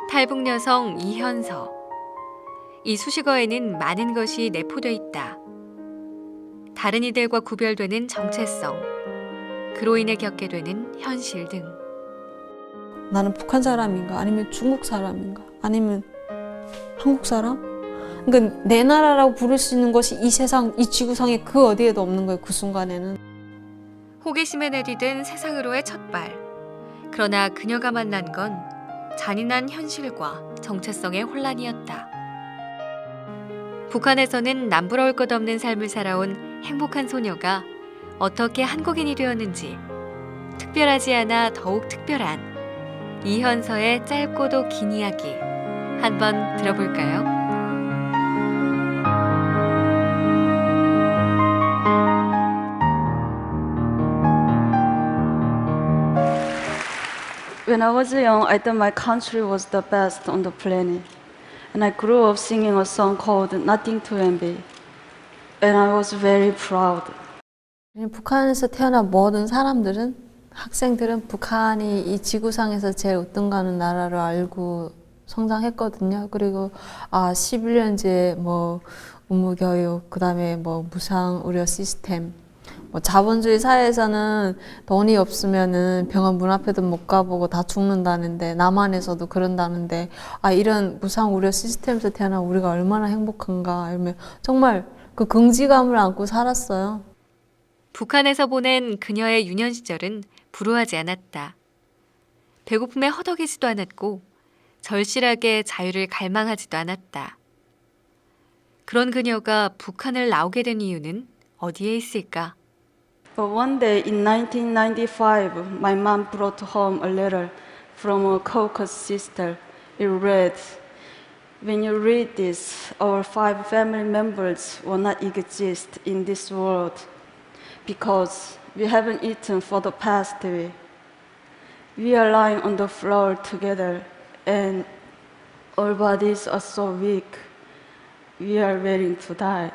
탈북 여성 이현서. 이 수식어에는 많은 것이 내포돼 있다. 다른 이들과 구별되는 정체성, 그로 인해 겪게 되는 현실 등. 나는 북한 사람인가? 아니면 중국 사람인가? 아니면 한국 사람? 그러니까 내 나라라고 부를 수 있는 것이 이 세상, 이 지구상에 그 어디에도 없는 거예요. 그 순간에는. 호기심에 내디딘 세상으로의 첫발. 그러나 그녀가 만난 건 잔인한 현실과 정체성의 혼란이었다. 북한에서는 남부러울 것 없는 삶을 살아온 행복한 소녀가 어떻게 한국인이 되었는지, 특별하지 않아 더욱 특별한 이현서의 짧고도 긴 이야기 한번 들어볼까요? When I was young, I thought my country was the best on the planet. And I grew up singing a song called Nothing to Envy. And I was very proud. 북한에서 태어난 모든 사람들은, 학생들은 북한이 이 지구상에서 제일 우등가는 나라로 알고 성장했거든요. 그리고 11년제 뭐 의무교육, 그다음에 뭐 무상 의료 시스템, 뭐 자본주의 사회에서는 돈이 없으면은 병원 문 앞에도 못 가보고 다 죽는다는데, 남한에서도 그런다는데, 이런 무상 의료 시스템에서 태어난 우리가 얼마나 행복한가, 이러면 정말 그 긍지감을 안고 살았어요. 북한에서 보낸 그녀의 유년 시절은 불우하지 않았다. 배고픔에 허덕이지도 않았고 절실하게 자유를 갈망하지도 않았다. 그런 그녀가 북한을 나오게 된 이유는 어디에 있을까? But one day in 1995, my mom brought home a letter from a Caucasus sister. It read, "When you read this, our 5 family members will not exist in this world because we haven't eaten for the past week. We are lying on the floor together and our bodies are so weak. We are waiting to die."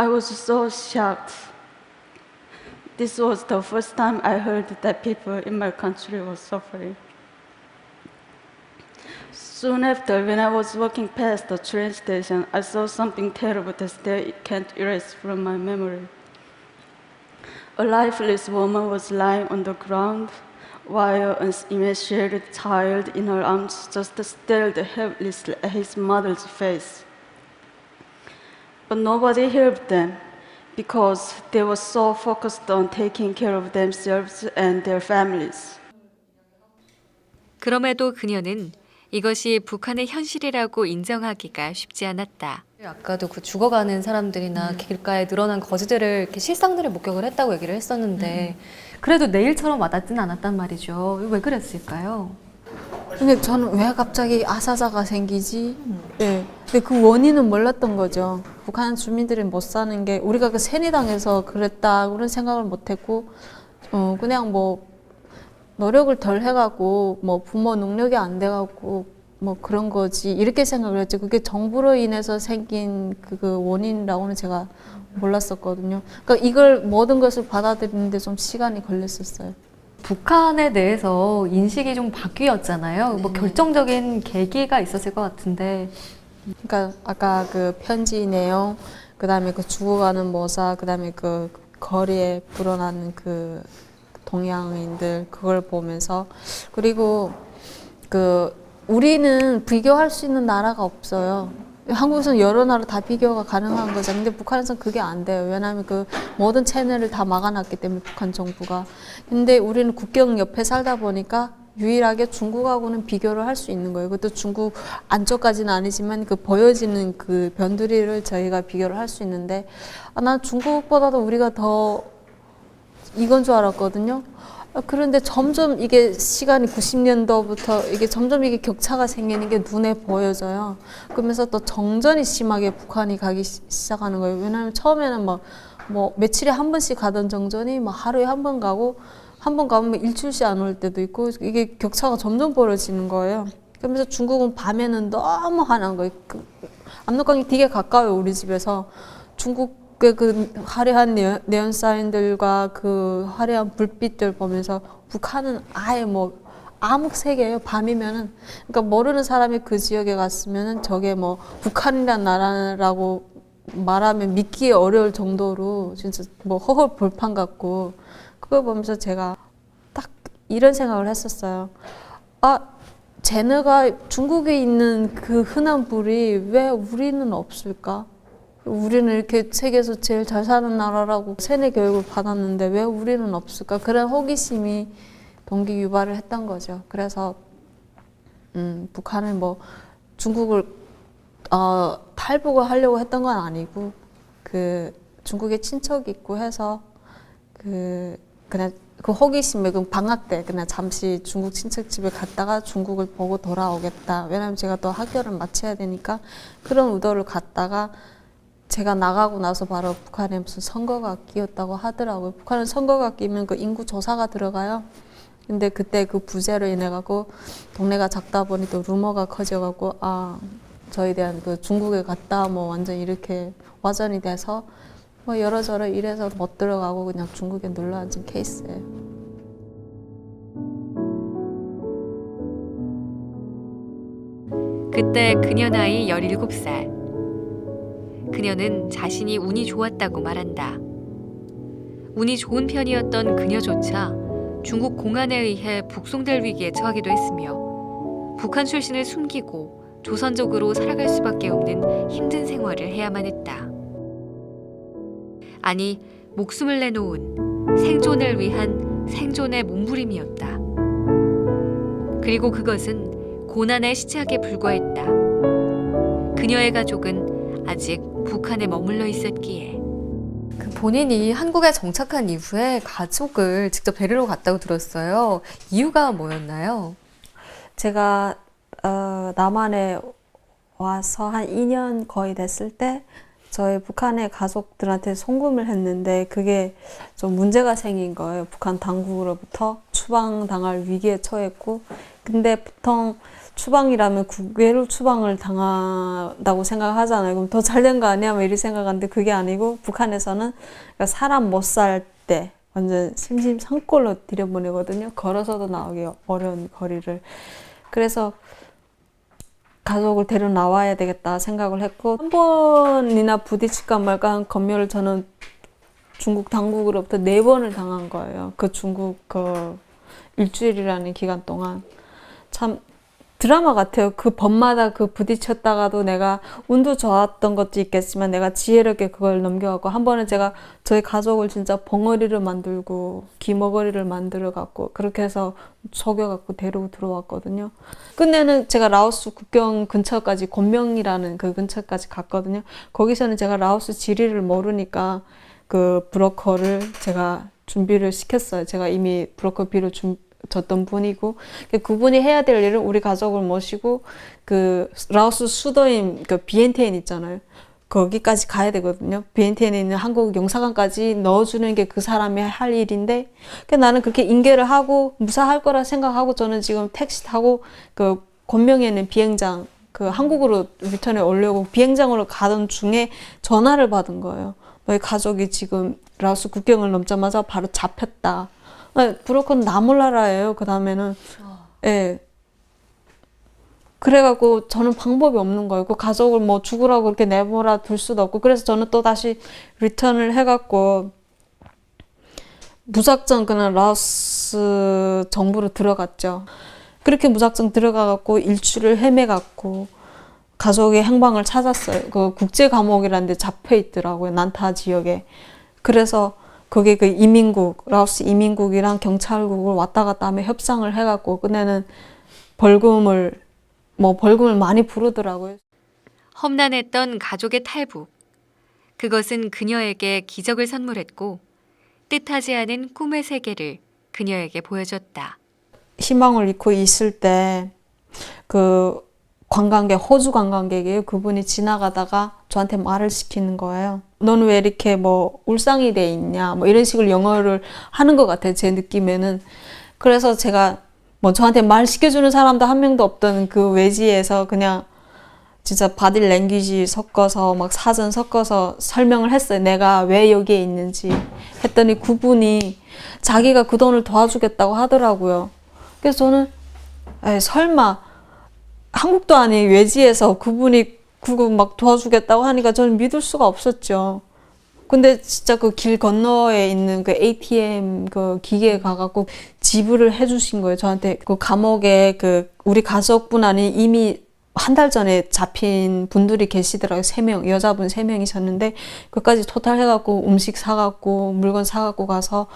I was so shocked. This was the first time I heard that people in my country were suffering. Soon after, when I was walking past the train station, I saw something terrible that still can't erase from my memory. A lifeless woman was lying on the ground while an emaciated child in her arms just stared helplessly at his mother's face. But nobody helped them because they were so focused on taking care of themselves and their families. 그럼에도 그녀는 이것이 북한의 현실이라고 인정하기가 쉽지 않았다. 아까도 그 죽어가는 사람들이나 길가에 늘어난 거지들을 이렇게 실상들을 목격을 했다고 얘기를 했었는데 그래도 내일처럼 와닿지는 않았단 말이죠. 왜 그랬을까요? 근데 저는 왜 갑자기 아사자가 생기지? 네. 근데 그 원인은 몰랐던 거죠. 북한 주민들이 못 사는 게 우리가 그 세뇌당해서 그랬다 그런 생각을 못 했고, 그냥 뭐 노력을 덜 해갖고 뭐 부모 능력이 안 돼갖고 뭐 그런 거지 이렇게 생각을 했죠. 그게 정부로 인해서 생긴 그 원인이라고는 제가 몰랐었거든요. 그러니까 이걸 모든 것을 받아들이는데 좀 시간이 걸렸었어요. 북한에 대해서 인식이 좀 바뀌었잖아요. 뭐 결정적인 계기가 있었을 것 같은데. 그러니까 아까 그 편지 내용, 그다음에 그 죽어가는 모사, 그다음에 그 거리에 불어나는 그 동양인들 그걸 보면서, 그리고 그 우리는 비교할 수 있는 나라가 없어요. 한국에서는 여러 나라 다 비교가 가능한 거죠. 근데 북한에서는 그게 안 돼요. 왜냐하면 그 모든 채널을 다 막아놨기 때문에 북한 정부가. 근데 우리는 국경 옆에 살다 보니까 유일하게 중국하고는 비교를 할 수 있는 거예요. 그것도 중국 안쪽까지는 아니지만 그 보여지는 그 변두리를 저희가 비교를 할 수 있는데, 난 중국보다도 우리가 더 이건 줄 알았거든요. 그런데 점점 이게 시간이 90년도부터 이게 점점 이게 격차가 생기는 게 눈에 보여져요. 그러면서 또 정전이 심하게 북한이 가기 시작하는 거예요. 왜냐하면 처음에는 뭐 며칠에 한 번씩 가던 정전이 뭐 하루에 한 번 가고, 한 번 가면 일주일씩 안 올 때도 있고 이게 격차가 점점 벌어지는 거예요. 그러면서 중국은 밤에는 너무 환한 거예요. 압록강이 되게 가까워요, 우리 집에서. 중국의 그 화려한 네온 사인들과 그 화려한 불빛들 보면서 북한은 아예 뭐 암흑 세계예요. 밤이면은. 그러니까 모르는 사람이 그 지역에 갔으면은 저게 뭐 북한이란 나라라고 말하면 믿기 어려울 정도로 진짜 뭐 허허 벌판 같고, 그걸 보면서 제가 딱 이런 생각을 했었어요. 아, 쟤네가 중국에 있는 그 흔한 불이 왜 우리는 없을까? 우리는 이렇게 세계에서 제일 잘 사는 나라라고 세뇌 교육을 받았는데 왜 우리는 없을까? 그런 호기심이 동기 유발을 했던 거죠. 그래서 북한은 뭐 중국을 탈북을 하려고 했던 건 아니고, 그 중국에 친척이 있고 해서 그냥 그 호기심에 그 방학 때 그냥 잠시 중국 친척 집에 갔다가 중국을 보고 돌아오겠다. 왜냐면 제가 또 학교를 마쳐야 되니까 그런 의도를 갔다가 제가 나가고 나서 바로 북한에 무슨 선거가 끼었다고 하더라고요. 북한은 선거가 끼면 그 인구 조사가 들어가요. 근데 그때 그 부재로 인해 갖고 동네가 작다 보니 또 루머가 커져 갖고 저에 대한 그 중국에 갔다 뭐 완전 이렇게 와전이 돼서 뭐 여러저러 이래서 못 들어가고 그냥 중국에 눌러 앉은 케이스예요. 그때 그녀 나이 17살. 그녀는 자신이 운이 좋았다고 말한다. 운이 좋은 편이었던 그녀조차 중국 공안에 의해 북송될 위기에 처하기도 했으며 북한 출신을 숨기고 조선족으로 살아갈 수밖에 없는 힘든 생활을 해야만 했다. 아니, 목숨을 내놓은 생존을 위한 생존의 몸부림이었다. 그리고 그것은 고난의 시작에 불과했다. 그녀의 가족은 아직 북한에 머물러 있었기에. 그 본인이 한국에 정착한 이후에 가족을 직접 뵈러 갔다고 들었어요. 이유가 뭐였나요? 제가 남한에 와서 한 2년 거의 됐을 때 저희 북한의 가족들한테 송금을 했는데 그게 좀 문제가 생긴 거예요. 북한 당국으로부터 추방당할 위기에 처했고, 근데 보통 추방이라면 국외로 추방을 당한다고 생각하잖아요. 그럼 더 잘된 거 아니야? 뭐 이렇게 생각하는데 그게 아니고 북한에서는 사람 못 살 때 완전 심심산골로 들여보내거든요. 걸어서도 나오기 어려운 거리를. 그래서 가족을 데려 나와야 되겠다 생각을 했고, 한 번이나 부딪힐까 말까 한 검열을 저는 중국 당국으로부터 4번을 당한 거예요. 그 중국 일주일이라는 기간 동안. 참 드라마 같아요. 그 번마다 그 부딪혔다가도 내가 운도 좋았던 것도 있겠지만 내가 지혜롭게 그걸 넘겨갖고, 한 번은 제가 저희 가족을 진짜 벙어리를 만들고 귀머거리를 만들어갖고 그렇게 해서 속여갖고 데리고 들어왔거든요. 끝내는 제가 라오스 국경 근처까지 곤명이라는 그 근처까지 갔거든요. 거기서는 제가 라오스 지리를 모르니까 그 브로커를 제가 준비를 시켰어요. 제가 이미 브로커 비를 줬던 분이고, 그분이 해야 될 일은 우리 가족을 모시고 그 라오스 수도인 그 비엔티엔 있잖아요. 거기까지 가야 되거든요. 비엔티엔에 있는 한국 영사관까지 넣어주는 게 그 사람이 할 일인데, 나는 그렇게 인계를 하고 무사할 거라 생각하고 저는 지금 택시 타고 그 곤명에 있는 비행장, 그 한국으로 리턴에 오려고 비행장으로 가던 중에 전화를 받은 거예요. 너희 가족이 지금 라오스 국경을 넘자마자 바로 잡혔다. 브로커는 나 몰라라예요. 그 다음에는 예. 그래갖고 저는 방법이 없는 거예요. 그 가족을 뭐 죽으라고 그렇게 내버려 둘 수도 없고, 그래서 저는 또 다시 리턴을 해갖고 무작정 그냥 라오스 정부로 들어갔죠. 그렇게 무작정 들어가갖고 일주일을 헤매갖고 가족의 행방을 찾았어요. 그 국제 감옥이라는 데 잡혀 있더라고요. 난타 지역에. 그래서 거기 그 이민국, 라오스 이민국이랑 경찰국을 왔다 갔다 하며 협상을 해갖고 끝내는 벌금을 많이 부르더라고요. 험난했던 가족의 탈북. 그것은 그녀에게 기적을 선물했고 뜻하지 않은 꿈의 세계를 그녀에게 보여줬다. 희망을 잃고 있을 때 그 관광객, 호주 관광객이에요. 그분이 지나가다가 저한테 말을 시키는 거예요. 너는 왜 이렇게 뭐 울상이 돼 있냐, 뭐 이런 식으로 영어를 하는 것 같아요. 제 느낌에는. 그래서 제가 뭐 저한테 말 시켜주는 사람도 한 명도 없던 그 외지에서 그냥 진짜 바디 랭귀지 섞어서 막 사전 섞어서 설명을 했어요. 내가 왜 여기에 있는지 했더니 그분이 자기가 그 돈을 도와주겠다고 하더라고요. 그래서 저는 에이, 설마 한국도 아닌 외지에서 그분이 그거 막 도와주겠다고 하니까 저는 믿을 수가 없었죠. 근데 진짜 그 길 건너에 있는 그 ATM 그 기계에 가갖고 지불을 해주신 거예요. 저한테 그 감옥에 그 우리 가족분 아닌 이미 한 달 전에 잡힌 분들이 계시더라고요. 3명, 여자분 3명이셨는데 그까지 토탈 해갖고 음식 사갖고 물건 사갖고 가서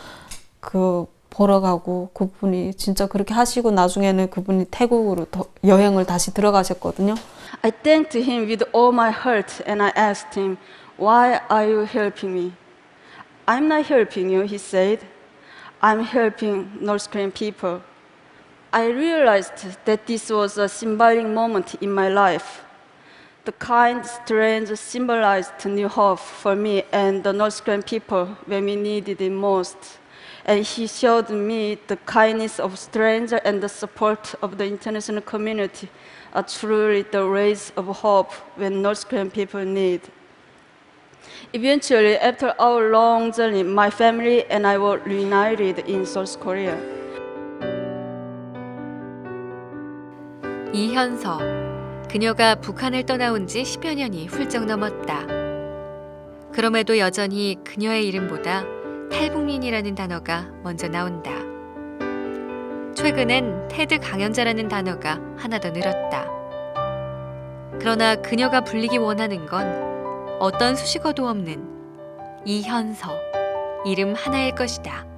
그 보러 가고 그분이 진짜 그렇게 하시고 나중에는 그분이 태국으로 여행을 다시 들어가셨거든요. I thanked him with all my heart and I asked him, "Why are you helping me?" "I'm not helping you," he said. "I'm helping North Korean people." I realized that this was a symbolic moment in my life. The kind strange symbolized new hope for me and the North Korean people when we needed it most. And he showed me the kindness of strangers and the support of the international community are truly the rays of hope when North Korean people need. Eventually, after our long journey, my family and I were reunited in South Korea. 이현서. 그녀가 북한을 떠나온 지 10여 년이 훌쩍 넘었다. 그럼에도 여전히 그녀의 이름보다 탈북민이라는 단어가 먼저 나온다. 최근엔 테드 강연자라는 단어가 하나 더 늘었다. 그러나 그녀가 불리기 원하는 건 어떤 수식어도 없는 이현서, 이름 하나일 것이다.